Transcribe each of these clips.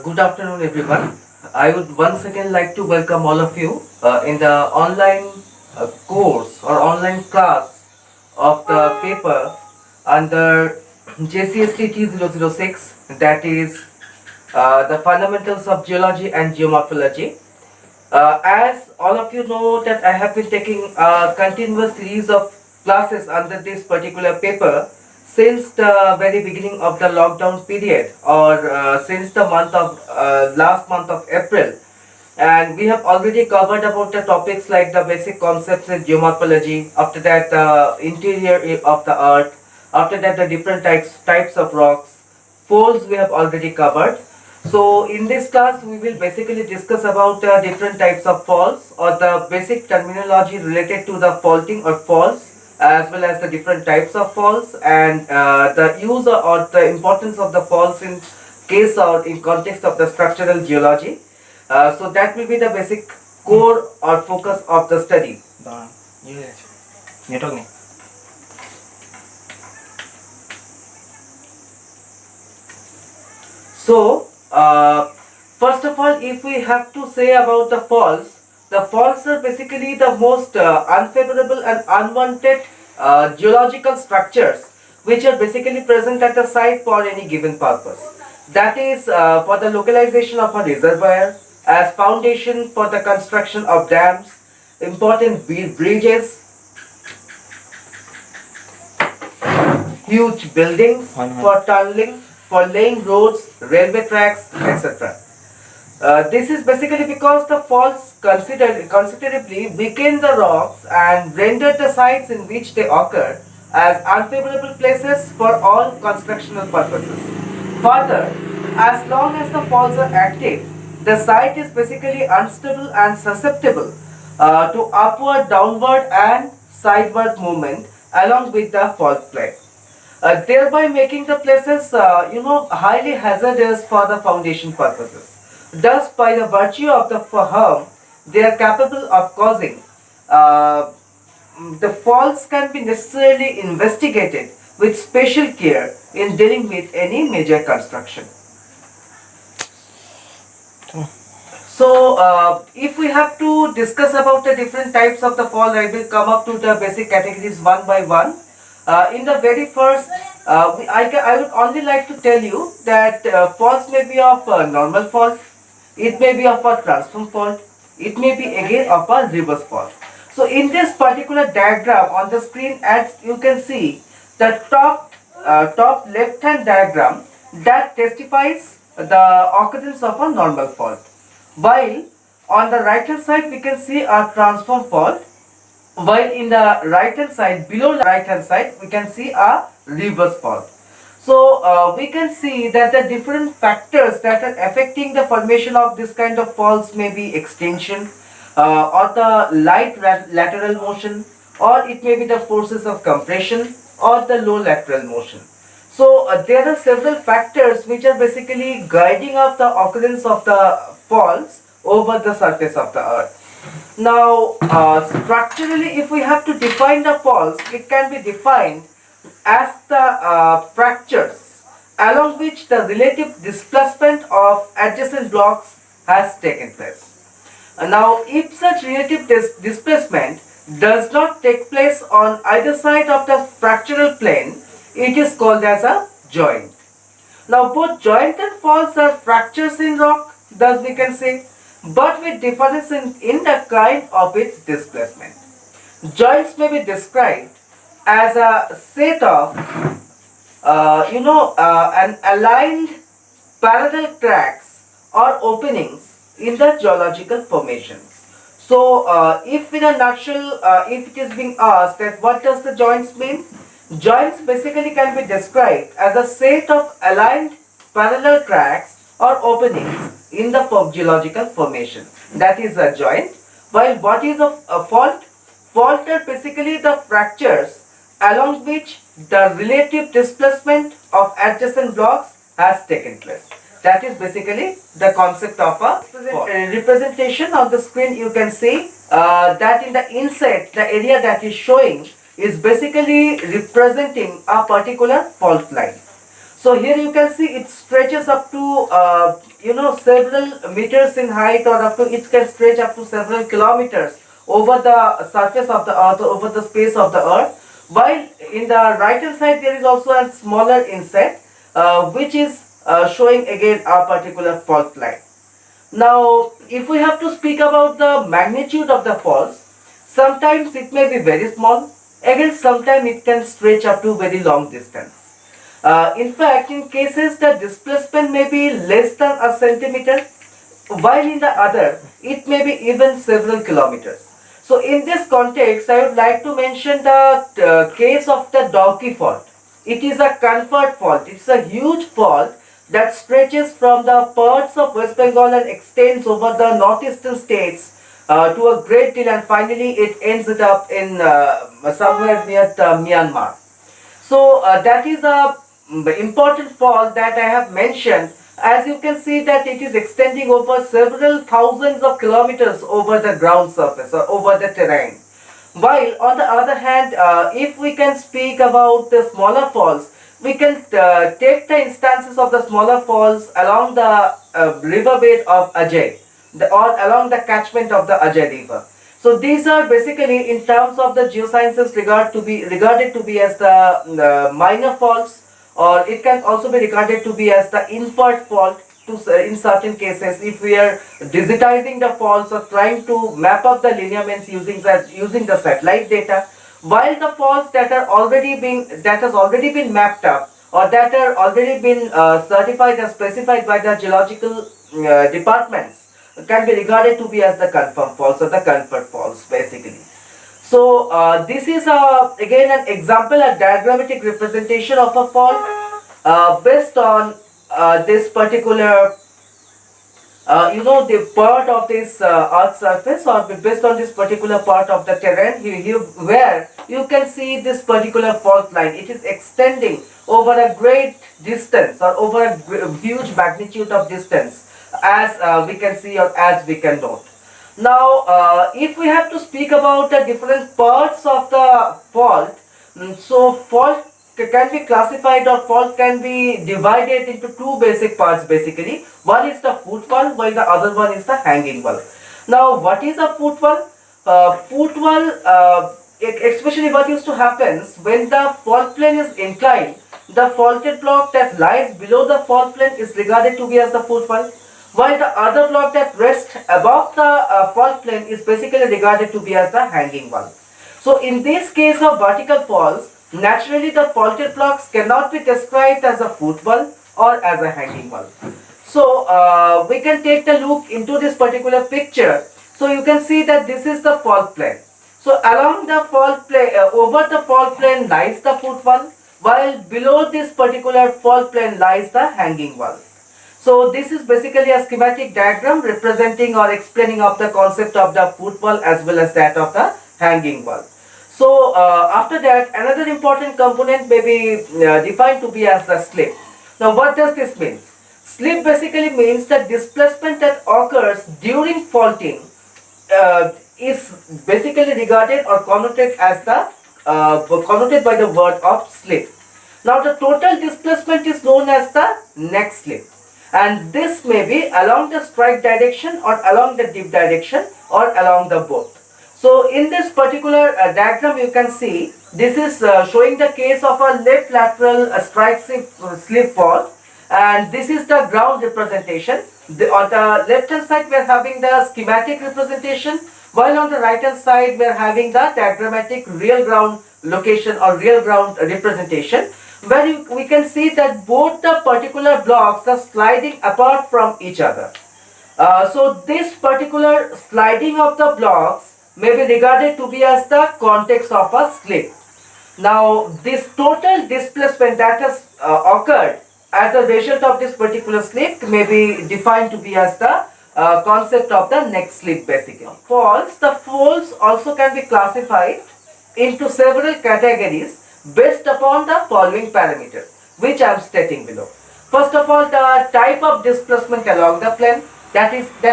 Good afternoon, everyone. I would once again like to welcome all of you in the online course or online class of the paper under JCST T006, that is the fundamentals of geology and geomorphology. As all of you know that I have been taking a continuous series of classes under this particular paper since the very beginning of the lockdown period, or since the month of last month of April, and we have already covered about the topics like the basic concepts in geomorphology, after that the interior of the earth, after that the different types of rocks, folds we have already covered. So in this class we will basically discuss about different types of faults, or the basic terminology related to the faulting or faults, as well as the different types of faults, and the use or the importance of the faults in case or in context of the structural geology. So that will be the basic core or focus of the study. So, first of all, if we have to say about the faults are basically the most unfavorable and unwanted geological structures which are basically present at the site for any given purpose. That is for the localization of a reservoir, as foundation for the construction of dams, important bridges, huge buildings for tunneling, for laying roads, railway tracks, etc. This is basically because the faults considerably weaken the rocks and render the sites in which they occur as unfavorable places for all constructional purposes. Further, as long as the faults are active, the site is basically unstable and susceptible to upward, downward and sideward movement along with the fault plane. Thereby making the places, highly hazardous for the foundation purposes. Thus, by the virtue of the harm they are capable of causing, the faults can be necessarily investigated with special care in dealing with any major construction. So, if we have to discuss about the different types of the fault, I will come up to the basic categories one by one. In the very first, I would only like to tell you that faults may be of normal fault, it may be of a transform fault, it may be again of a reverse fault. So in this particular diagram on the screen, as you can see, the top left hand diagram that testifies the occurrence of a normal fault, while on the right hand side we can see a transform fault, while in the right hand side, below the right hand side, we can see a reverse fault. So we can see that the different factors that are affecting the formation of this kind of faults may be extension, or the light lateral motion, or it may be the forces of compression or the low lateral motion. So there are several factors which are basically guiding up the occurrence of the faults over the surface of the earth. Now, structurally, if we have to define the faults, it can be defined as the fractures along which the relative displacement of adjacent blocks has taken place. Now, if such relative displacement does not take place on either side of the fractural plane, it is called as a joint. Now, both joint and faults are fractures in rock, thus we can say, but with difference in the kind of its displacement. Joints may be described as a set of, an aligned parallel cracks or openings in the geological formation. So, if in a nutshell, if it is being asked that what does the joints mean? Joints basically can be described as a set of aligned parallel cracks or openings in the geological formation. That is a joint. While what is a fault? Fault are basically the fractures along which the relative displacement of adjacent blocks has taken place. That is basically the concept of a representation. On the screen you can see that in the inside, the area that is showing is basically representing a particular fault line. So here you can see it stretches up to several meters in height, or up to, it can stretch up to several kilometers over the surface of the earth, over the space of the earth. While in the right hand side there is also a smaller inset which is showing again a particular fault line. Now if we have to speak about the magnitude of the faults, sometimes it may be very small, again sometimes it can stretch up to very long distance. In fact, in cases the displacement may be less than a centimeter, while in the other it may be even several kilometers. So in this context, I would like to mention the case of the Dauki fault. It is a convert fault. It's a huge fault that stretches from the parts of West Bengal and extends over the northeastern states to a great deal, and finally it ends it up in somewhere near Myanmar. So that is a important fault that I have mentioned. As you can see that it is extending over several thousands of kilometers over the ground surface or over the terrain. While on the other hand, if we can speak about the smaller falls, we can take the instances of the smaller falls along the riverbed of Ajay, or along the catchment of the Ajay river. So these are basically, in terms of the geosciences, regarded to be as the minor faults, or it can also be regarded to be as the invert fault in certain cases if we are digitizing the faults or trying to map up the lineaments using the satellite data. While the faults that has already been mapped up, or that are already been certified and specified by the geological departments, can be regarded to be as the confirmed faults or the confirmed faults basically. So this is again an example, a diagrammatic representation of a fault based on this particular the part of this earth surface, or based on this particular part of the terrain where you can see this particular fault line. It is extending over a great distance, or over a huge magnitude of distance, as we can see or as we can note. Now if we have to speak about the different parts of the fault, so fault can be classified, or fault can be divided into two basic parts basically. One is the footwall, while the other one is the hanging wall. Now what is a footwall? Footwall, especially what used to happen when the fault plane is inclined, the faulted block that lies below the fault plane is regarded to be as the footwall, while the other block that rests above the fault plane is basically regarded to be as the hanging wall. So in this case of vertical faults, naturally the faulted blocks cannot be described as a footwall or as a hanging wall. So we can take a look into this particular picture. So you can see that this is the fault plane. So along the fault plane, over the fault plane lies the footwall, while below this particular fault plane lies the hanging wall. So this is basically a schematic diagram representing or explaining of the concept of the footwall as well as that of the hanging wall. So after that, another important component may be defined to be as the slip. Now what does this mean? Slip basically means the displacement that occurs during faulting is basically regarded or connoted as the connoted by the word of slip. Now the total displacement is known as the neck slip, and this may be along the strike direction or along the dip direction or along the both. So in this particular diagram you can see this is showing the case of a left lateral strike slip fault, and this is the ground representation. On the left hand side we are having the schematic representation, while on the right hand side we are having the diagrammatic real ground location or real ground representation, where we can see that both the particular blocks are sliding apart from each other. So this particular sliding of the blocks may be regarded to be as the context of a slip. Now this total displacement that has occurred as a result of this particular slip may be defined to be as the concept of the neck slip basically. The faults also can be classified into several categories based upon the following parameters, which I am stating below. First of all, the type of displacement along the plane. That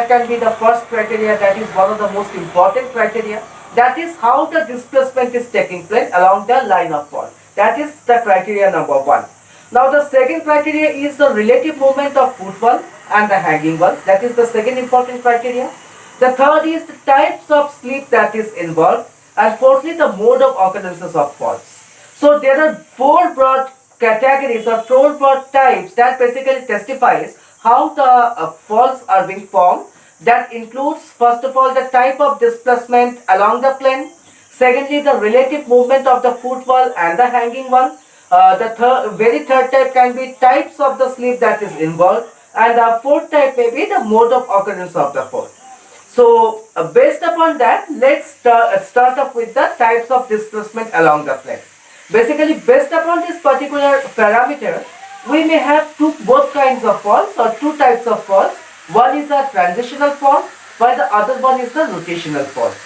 can be the first criteria. That is one of the most important criteria. That is how the displacement is taking place along the line of fall. That is the criteria number one. Now the second criteria is the relative movement of footwall and the hanging wall. That is the second important criteria. The third is the types of slip that is involved, and fourthly the mode of occurrences of falls. So there are four broad categories or four broad types that basically testifies how the faults are being formed. That includes first of all the type of displacement along the plane, secondly the relative movement of the footwall and the hanging wall, very third type can be types of the slip that is involved, and the fourth type may be the mode of occurrence of the fall. So based upon that, let's start off with the types of displacement along the plane. Basically, based upon this particular parameter, we may have both kinds of faults or two types of faults. One is a transitional fault, while the other one is the rotational fault.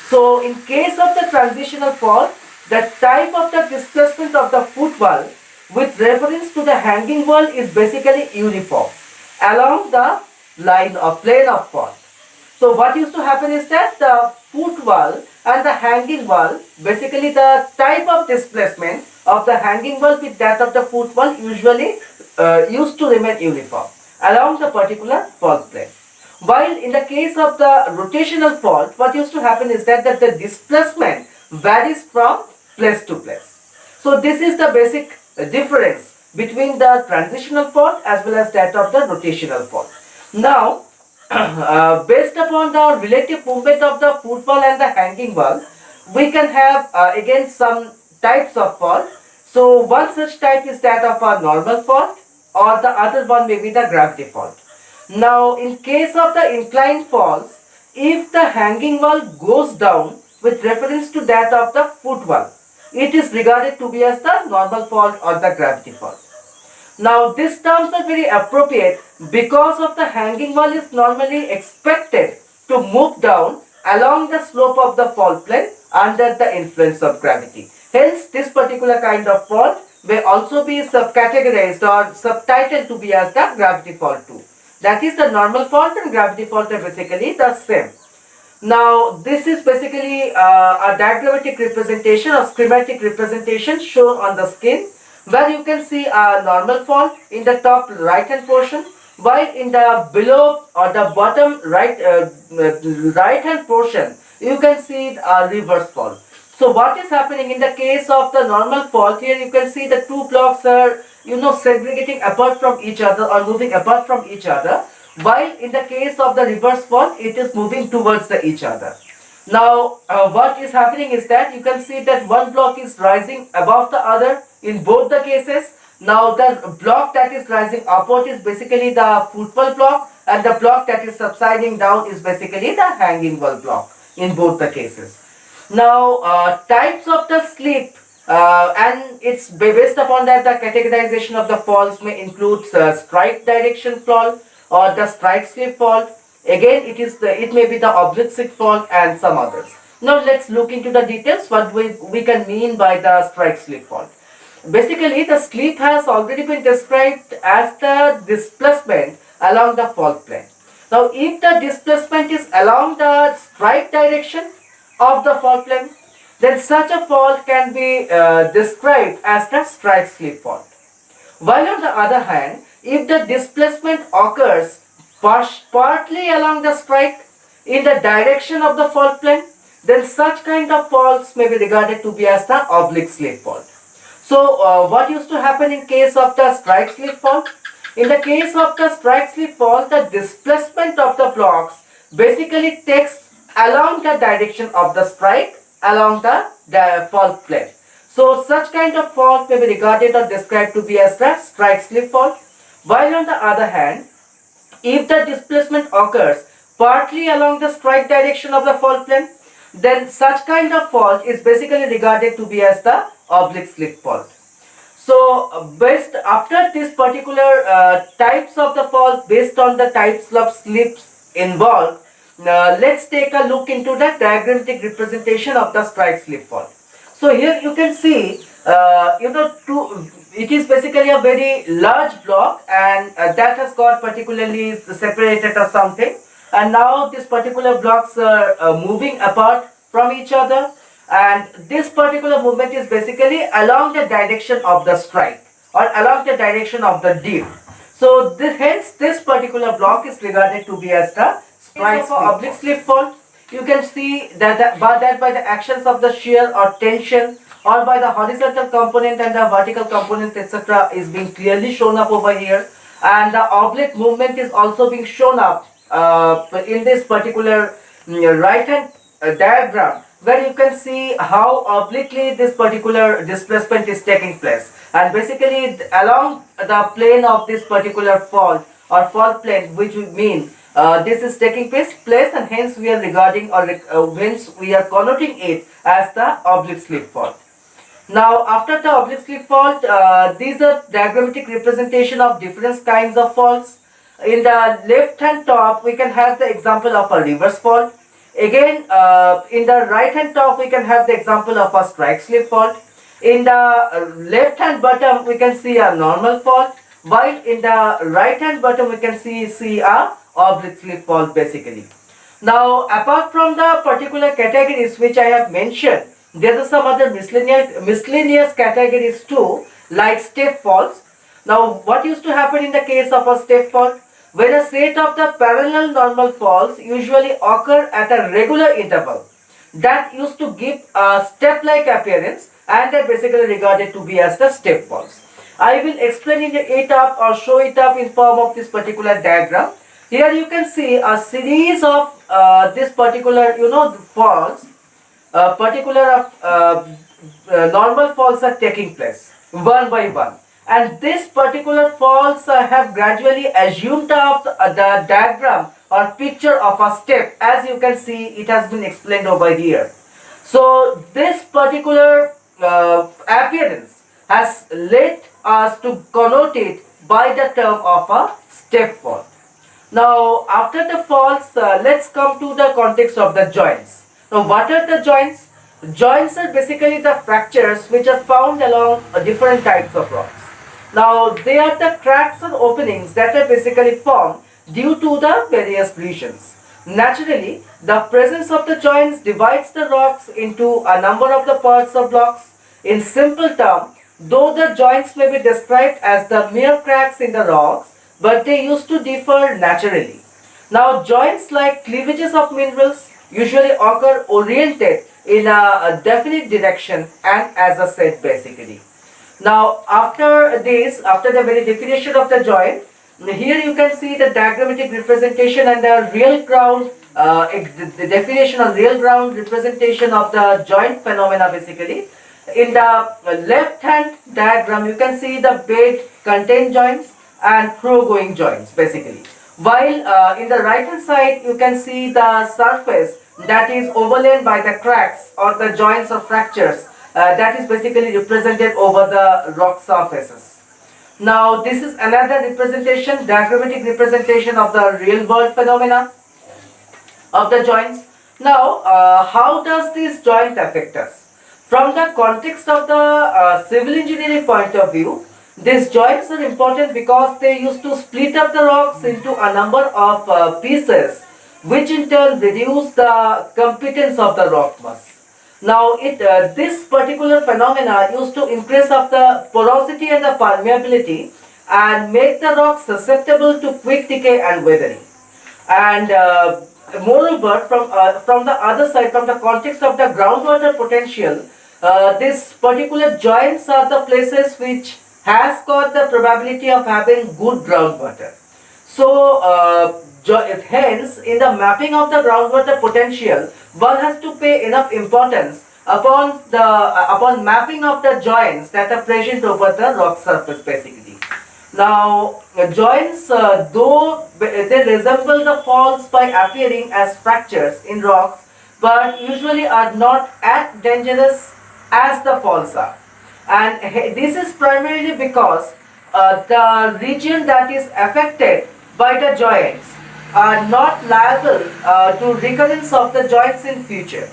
So in case of the transitional fault, the type of the displacement of the footwall with reference to the hanging wall is basically uniform along the line of plane of fault. So what used to happen is that the footwall and the hanging wall, basically the type of displacement of the hanging wall with that of the footwall usually used to remain uniform along the particular fault plane. While in the case of the rotational fault, what used to happen is that the displacement varies from place to place. So this is the basic difference between the transitional fault as well as that of the rotational fault. Now, based upon the relative movement of the footwall and the hanging wall, we can have again some types of fault. So one such type is that of a normal fault, or the other one may be the gravity fault. Now in case of the inclined faults, if the hanging wall goes down with reference to that of the footwall, it is regarded to be as the normal fault or the gravity fault. Now these terms are very appropriate because of the hanging wall is normally expected to move down along the slope of the fault plane under the influence of gravity. Hence this particular kind of fault may also be subcategorized or subtitled to be as the gravity fault too. That is, the normal fault and gravity fault are basically the same. Now this is basically a diagrammatic representation or schematic representation shown on the screen, where you can see a normal fault in the top right hand portion, while in the below or the bottom right hand portion you can see a reverse fault. So what is happening in the case of the normal fault, here you can see the two blocks are segregating apart from each other or moving apart from each other, while in the case of the reverse fault it is moving towards each other. Now what is happening is that you can see that one block is rising above the other in both the cases. Now the block that is rising upward is basically the footwall block, and the block that is subsiding down is basically the hanging wall block in both the cases. Now types of the slip, and it's based upon that the categorization of the faults may include strike direction fault or the strike slip fault. Again, it may be the oblique slip fault and some others. Now let's look into the details what we can mean by the strike slip fault. Basically, the slip has already been described as the displacement along the fault plane. Now if the displacement is along the strike direction of the fault plane, then such a fault can be described as the strike slip fault. While on the other hand, if the displacement occurs partly along the strike in the direction of the fault plane, then such kind of faults may be regarded to be as the oblique slip fault. So what used to happen in case of the strike slip fault? In the case of the strike slip fault, the displacement of the blocks basically takes along the direction of the strike along the fault plane. So such kind of fault may be regarded or described to be as the strike slip fault. While on the other hand, if the displacement occurs partly along the strike direction of the fault plane, then such kind of fault is basically regarded to be as the oblique slip fault. So based after this particular types of the fault based on the types of slips involved, let's take a look into the diagrammatic representation of the strike slip fault. So here you can see it is basically a very large block, and that has got particularly separated or something, and now these particular blocks are moving apart from each other, and this particular movement is basically along the direction of the strike or along the direction of the dip. So hence this particular block is regarded to be as the strike of oblique slip fault. You can see that by the actions of the shear or tension, or by the horizontal component and the vertical component, etc., is being clearly shown up over here, and the oblique movement is also being shown up in this particular right hand diagram, where you can see how obliquely this particular displacement is taking place, and basically along the plane of this particular fault or fault plane, which would mean this is taking place, and hence we are regarding, or hence we are connoting it as the oblique slip fault. Now after the oblique slip fault, these are diagrammatic representation of different kinds of faults. In the left hand top we can have the example of a reverse fault. Again in the right hand top we can have the example of a strike slip fault. In the left hand bottom we can see a normal fault, while in the right hand bottom we can see a oblique slip fault basically. Now apart from the particular categories which I have mentioned, there are some other miscellaneous categories too, like step faults. Now what used to happen in the case of a step fault? When a set of the parallel normal faults usually occur at a regular interval, that used to give a step-like appearance, and are basically regarded to be as the step faults. I will explain it up or show it up in form of this particular diagram. Here you can see a series of this particular faults, particular normal faults are taking place one by one, and this particular faults have gradually assumed of the diagram or picture of a step. As you can see, it has been explained over here. So this particular appearance has led us to connote it by the term of a step fault. Now after the faults, let's come to the context of the joints. Now what are the joints? Joints are basically the fractures which are found along different types of rocks. Now they are the cracks or openings that are basically formed due to the various lesions. Naturally, the presence of the joints divides the rocks into a number of the parts or blocks. In simple terms, though the joints may be described as the mere cracks in the rocks, but they used to differ naturally. Now joints like cleavages of minerals usually occur oriented in a definite direction, and as I said basically. Now after the very definition of the joint, here you can see the diagrammatic representation and the real ground, the definition of real ground representation of the joint phenomena basically. In the left hand diagram you can see the bed contained joints and through-going joints basically, while in the right hand side you can see the surface that is overlain by the cracks or the joints or fractures that is basically represented over the rock surfaces. Now this is another representation, diagrammatic representation of the real world phenomena of the joints. Now how does this joint affect us? From the context of the civil engineering point of view, these joints are important because they used to split up the rocks into a number of pieces, which in turn reduce the competence of the rock mass. Now this particular phenomena used to increase of the porosity and the permeability and make the rock susceptible to quick decay and weathering. And moreover, from the other side, from the context of the groundwater potential, these particular joints are the places which has got the probability of having good groundwater. So hence in the mapping of the groundwater potential, one has to pay enough importance upon mapping of the joints that are present over the rock surface basically. Now joints, though they resemble the faults by appearing as fractures in rocks, but usually are not as dangerous as the faults are, and this is primarily because the region that is affected by the joints are not liable to recurrence of the joints in future.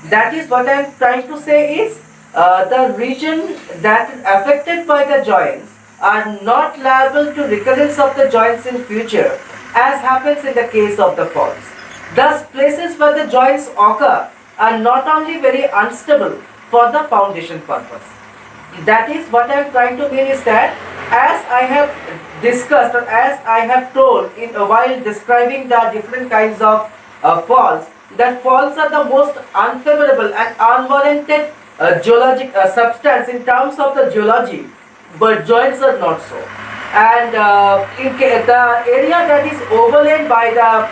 That is what I am trying to say is, the region that is affected by the joints are not liable to recurrence of the joints in future, as happens in the case of the falls. Thus, places where the joints occur are not only very unstable for the foundation purpose. That is what I am trying to mean is that, as I have discussed or as I have told in while describing the different kinds of falls, that falls are the most unfavorable and unwarranted geologic substance in terms of the geology, but joints are not so. And the area that is overlain by the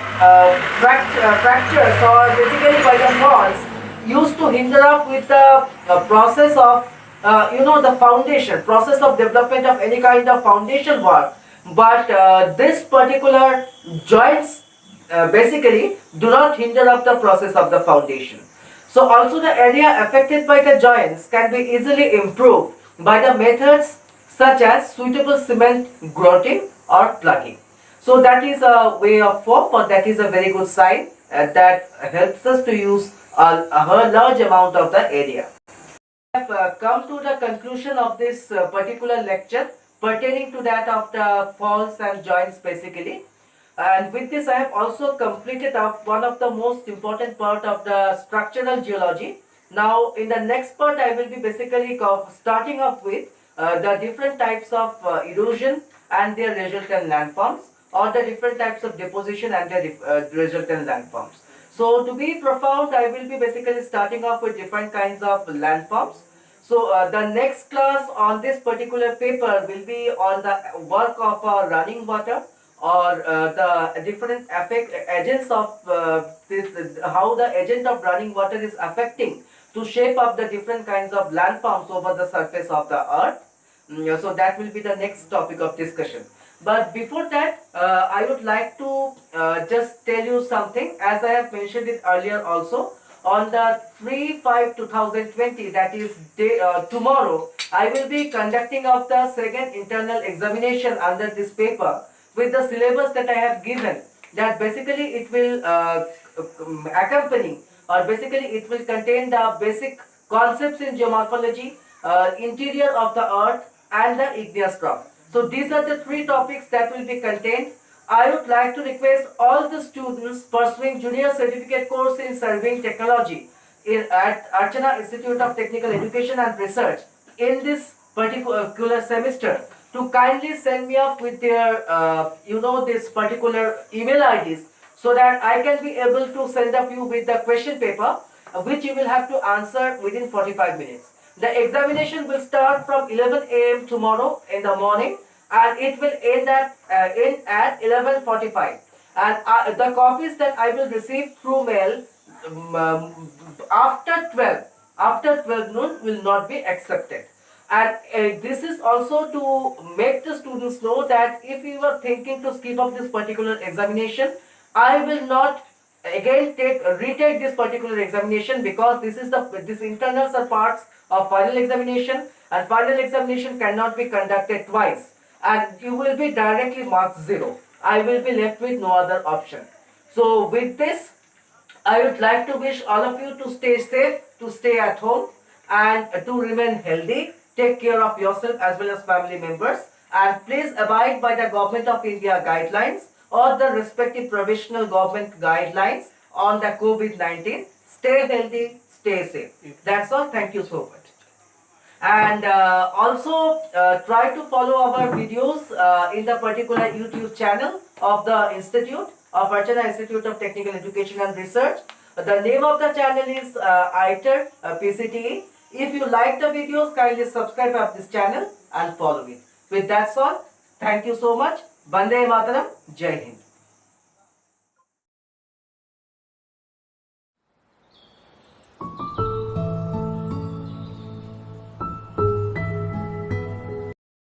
fractures or basically by the falls used to hinder up with the process of the foundation process of development of any kind of foundation work, but this particular joints basically do not hinder up the process of the foundation. So also the area affected by the joints can be easily improved by the methods such as suitable cement grouting or plugging. So that is a way of work, or that is a very good sign that helps us to use a large amount of the area. We have come to the conclusion of this particular lecture pertaining to that of the falls and joints basically. And with this I have also completed up one of the most important part of the structural geology. Now in the next part I will be basically starting off with the different types of erosion and their resultant landforms, or the different types of deposition and their resultant landforms. So to be profound, I will be basically starting off with different kinds of landforms. So the next class on this particular paper will be on the work of running water, or the different agents of how the agent of running water is affecting to shape up the different kinds of landforms over the surface of the earth. So that will be the next topic of discussion. But before that, I would like to just tell you something, as I have mentioned it earlier also. On the 3/5/2020, that is tomorrow, I will be conducting of the second internal examination under this paper with the syllabus that I have given. That basically it will accompany, or basically it will contain the basic concepts in geomorphology, interior of the earth, and the igneous rock. So these are the three topics that will be contained. I would like to request all the students pursuing junior certificate course in surveying technology at Archana Institute of Technical Education and Research in this particular semester to kindly send me up with their this particular email IDs, so that I can be able to send up you with the question paper which you will have to answer within 45 minutes. The examination will start from 11 a.m. tomorrow in the morning, and it will end at 11:45. And the copies that I will receive through mail after 12 noon will not be accepted. And this is also to make the students know that if you are thinking to skip up this particular examination, I will not again retake this particular examination, because this internals are parts of final examination, and final examination cannot be conducted twice, and you will be directly marked 0. I will be left with no other option. So with this, I would like to wish all of you to stay safe, to stay at home, and to remain healthy. Take care of yourself as well as family members, and please abide by the Government of India guidelines or the respective provisional government guidelines on the COVID-19. Stay healthy, stay safe. That's all. Thank you so much. And also try to follow our videos in the particular YouTube channel of the Institute of Archana Institute of Technical Education and Research. The name of the channel is ITER PCTE. If you like the videos, kindly subscribe to this channel and follow it. With that's all, thank you so much. Bande Mataram, Jai Hind.